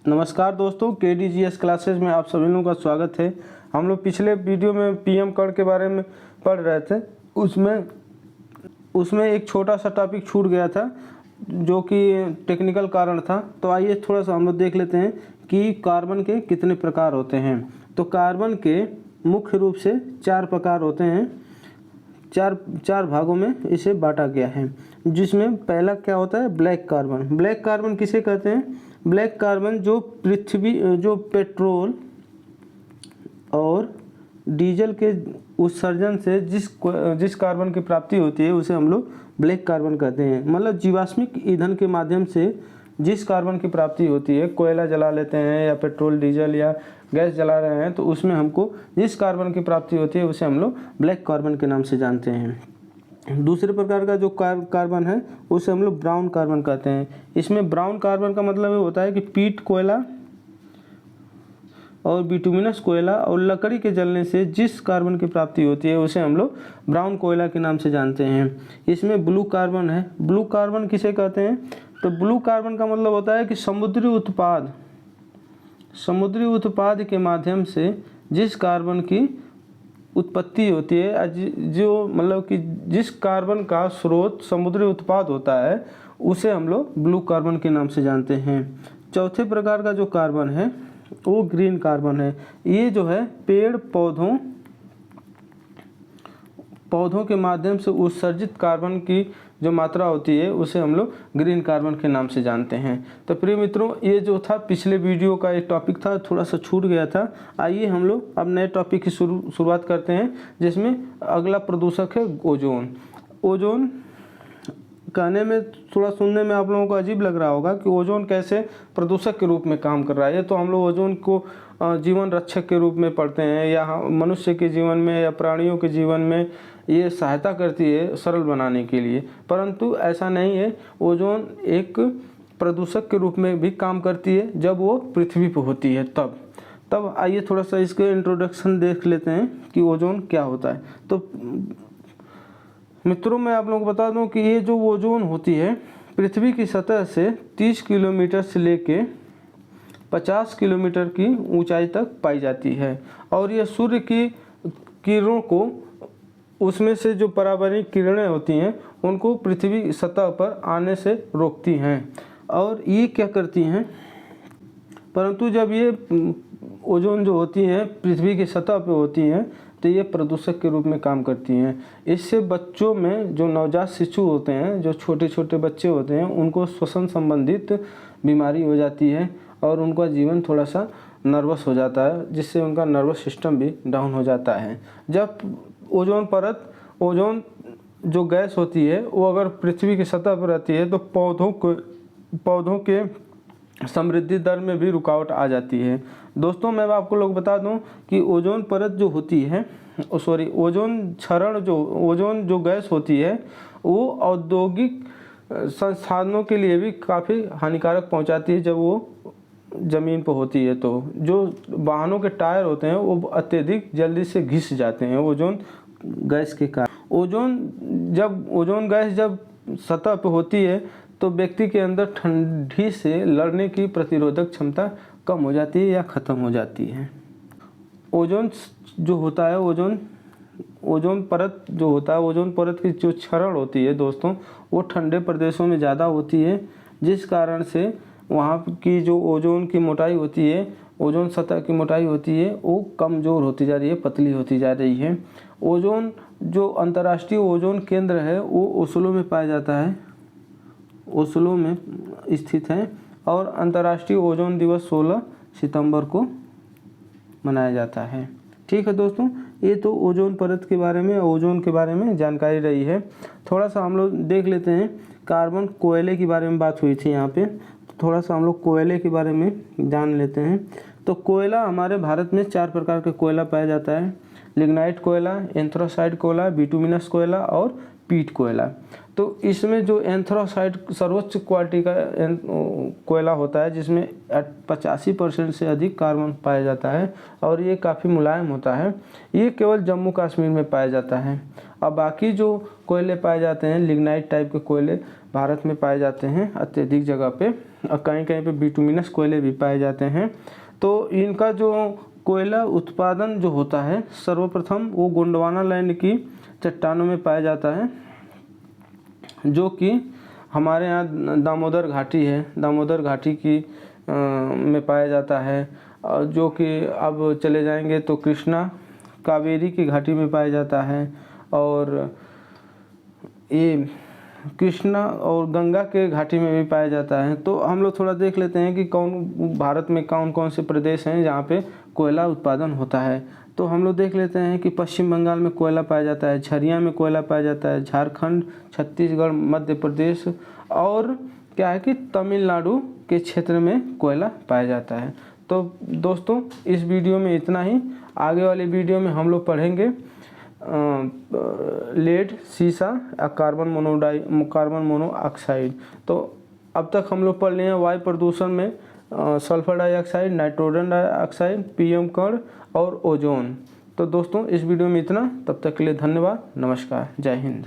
नमस्कार दोस्तों, KDGS classes में आप सभी लोगों का स्वागत है। हम लोग पिछले वीडियो में PM कर्ण के बारे में पढ़ रहे थे। उसमें एक छोटा सा टॉपिक छूट गया था जो कि टेक्निकल कारण था। तो आइए थोड़ा सा हम लोग देख लेते हैं कि कार्बन के कितने प्रकार होते हैं। तो कार्बन के मुख्य रूप से 4 प्रकार होते हैं। चार भागों में इसे बांटा गया है, जिसमें पहला क्या होता है, ब्लैक कार्बन। ब्लैक कार्बन किसे कहते हैं? ब्लैक कार्बन जो पेट्रोल और डीजल के उत्सर्जन से जिस कार्बन की प्राप्ति होती है उसे हम लोग ब्लैक कार्बन कहते हैं। मतलब जीवाश्मिक ईंधन के माध्यम से जिस कार्बन की प्राप्ति होती है, कोयला जला लेते हैं या पेट्रोल डीजल या गैस जला रहे हैं, तो उसमें हमको जिस कार्बन की प्राप्ति होती है उसे हम लोग ब्लैक कार्बन के नाम से जानते हैं। दूसरे प्रकार का जो कार्बन है उसे हम लोग ब्राउन कार्बन कहते हैं। इसमें ब्राउन कार्बन का मतलब ये होता है कि पीट कोयला और बिटुमिनस कोयला और लकड़ी के जलने से जिस कार्बन की प्राप्ति होती है उसे हम लोग ब्राउन कोयला के नाम से जानते हैं। इसमें ब्लू कार्बन है। ब्लू कार्बन किसे कहते हैं? तो ब्लू कार्बन का मतलब होता है कि समुद्री उत्पाद के माध्यम से जिस कार्बन की उत्पत्ति होती है, जो मतलब कि जिस कार्बन का स्रोत समुद्री उत्पाद होता है उसे हम लोग ब्लू कार्बन के नाम से जानते हैं। चौथे प्रकार का जो कार्बन है वो ग्रीन कार्बन है। ये जो है पेड़ पौधों के माध्यम से उत्सर्जित कार्बन की जो मात्रा होती है उसे हम लोग ग्रीन कार्बन के नाम से जानते हैं। तो प्रिय मित्रों, ये जो था पिछले वीडियो का एक टॉपिक था, थोड़ा सा छूट गया था। आइए हम लोग अब नए टॉपिक की शुरुआत करते हैं, जिसमें अगला प्रदूषक है ओजोन। ओजोन कहने में थोड़ा सुनने में आप लोगों को अजीब लग रहा होगा कि ओजोन कैसे प्रदूषक के रूप में काम कर रहा है। ये तो हम लोग ओजोन को जीवन रक्षक के रूप में पढ़ते हैं, या मनुष्य के जीवन में या प्राणियों के जीवन में ये सहायता करती है सरल बनाने के लिए, परंतु ऐसा नहीं है। ओजोन एक प्रदूषक के रूप में भी काम करती है जब वो पृथ्वी पर होती है तब आइए थोड़ा सा इसके इंट्रोडक्शन देख लेते हैं कि ओजोन क्या होता है। तो मित्रों, मैं आप लोगों को बता दूं कि ये जो ओजोन होती है पृथ्वी की सतह से 30 किलोमीटर से लेके 50 किलोमीटर की ऊंचाई तक पाई जाती है, और यह सूर्य की किरणों को, उसमें से जो पराबैंगनी किरणें होती हैं उनको पृथ्वी सतह पर आने से रोकती हैं। और ये क्या करती हैं, परंतु जब ये ओजोन जो होती हैं पृथ्वी की सतह पर होती हैं तो ये प्रदूषक के रूप में काम करती हैं। इससे बच्चों में जो नवजात शिशु होते हैं, जो छोटे छोटे बच्चे होते हैं, उनको श्वसन संबंधित बीमारी हो जाती है और उनका जीवन थोड़ा सा नर्वस हो जाता है, जिससे उनका नर्वस सिस्टम भी डाउन हो जाता है। जब ओजोन जो गैस होती है वो अगर पृथ्वी की सतह पर रहती है तो पौधों के समृद्धि दर में भी रुकावट आ जाती है। दोस्तों, मैं आपको लोग बता दूं कि ओजोन परत जो होती है, ओजोन जो गैस होती है वो औद्योगिक संसाधनों के लिए भी काफ़ी हानिकारक पहुंचाती है। जब वो ज़मीन पर होती है तो जो वाहनों के टायर होते हैं वो अत्यधिक जल्दी से घिस जाते हैं ओजोन गैस के कारण। ओजोन गैस जब सतह पर होती है तो व्यक्ति के अंदर ठंडी से लड़ने की प्रतिरोधक क्षमता कम हो जाती है या ख़त्म हो जाती है। ओजोन जो होता है, ओजोन परत जो होता है, ओजोन परत की जो क्षरण होती है दोस्तों, वो ठंडे प्रदेशों में ज़्यादा होती है, जिस कारण से वहाँ की जो ओजोन की मोटाई होती है, ओजोन सतह की मोटाई होती है, वो कमज़ोर होती जा रही है, पतली होती जा रही है। ओजोन जो अंतर्राष्ट्रीय ओजोन केंद्र है वो ओस्लो में पाया जाता है, ओस्लो में स्थित है, और अंतर्राष्ट्रीय ओजोन दिवस 16 सितंबर को मनाया जाता है। ठीक है दोस्तों, ये तो ओजोन परत के बारे में, ओजोन के बारे में जानकारी रही है। थोड़ा सा हम लोग देख लेते हैं, कार्बन कोयले के बारे में बात हुई थी यहाँ पे, थोड़ा सा हम लोग कोयले के बारे में जान लेते हैं। तो कोयला, हमारे भारत में 4 प्रकार का कोयला पाया जाता है। लिग्नाइट कोयला, एंथ्रासाइट कोयला, बिटुमिनस कोयला और पीट कोयला। तो इसमें जो एंथ्रासाइट सर्वोच्च क्वालिटी का कोयला होता है, जिसमें 85% से अधिक कार्बन पाया जाता है और ये काफ़ी मुलायम होता है। ये केवल जम्मू कश्मीर में पाया जाता है। अब बाकी जो कोयले पाए जाते हैं, लिग्नाइट टाइप के कोयले भारत में पाए जाते हैं अत्यधिक जगह पे, और कहीं कहीं पे बिटुमिनस कोयले भी पाए जाते हैं। तो इनका जो कोयला उत्पादन जो होता है, सर्वप्रथम वो गोंडवाना लैंड की चट्टानों में पाया जाता है, जो कि हमारे यहाँ दामोदर घाटी है, दामोदर घाटी की में पाया जाता है। जो कि अब चले जाएंगे तो कृष्णा कावेरी की घाटी में पाया जाता है, और ये कृष्णा और गंगा के घाटी में भी पाया जाता है। तो हम लोग थोड़ा देख लेते हैं कि भारत में कौन कौन से प्रदेश हैं जहाँ पे कोयला उत्पादन होता है। तो हम लोग देख लेते हैं कि पश्चिम बंगाल में कोयला पाया जाता है, झरिया में कोयला पाया जाता है, झारखंड, छत्तीसगढ़, मध्य प्रदेश और क्या है कि तमिलनाडु के क्षेत्र में कोयला पाया जाता है। तो दोस्तों, इस वीडियो में इतना ही। आगे वाले वीडियो में हम लोग पढ़ेंगे लेड, सीसा, कार्बन मोनोऑक्साइड। तो अब तक हम लोग पढ़ लिए हैं वायु प्रदूषण में sulphur dioxide, nitrogen dioxide, PM कण और ओजोन। तो दोस्तों, इस वीडियो में इतना। तब तक के लिए धन्यवाद। नमस्कार। जय हिंद।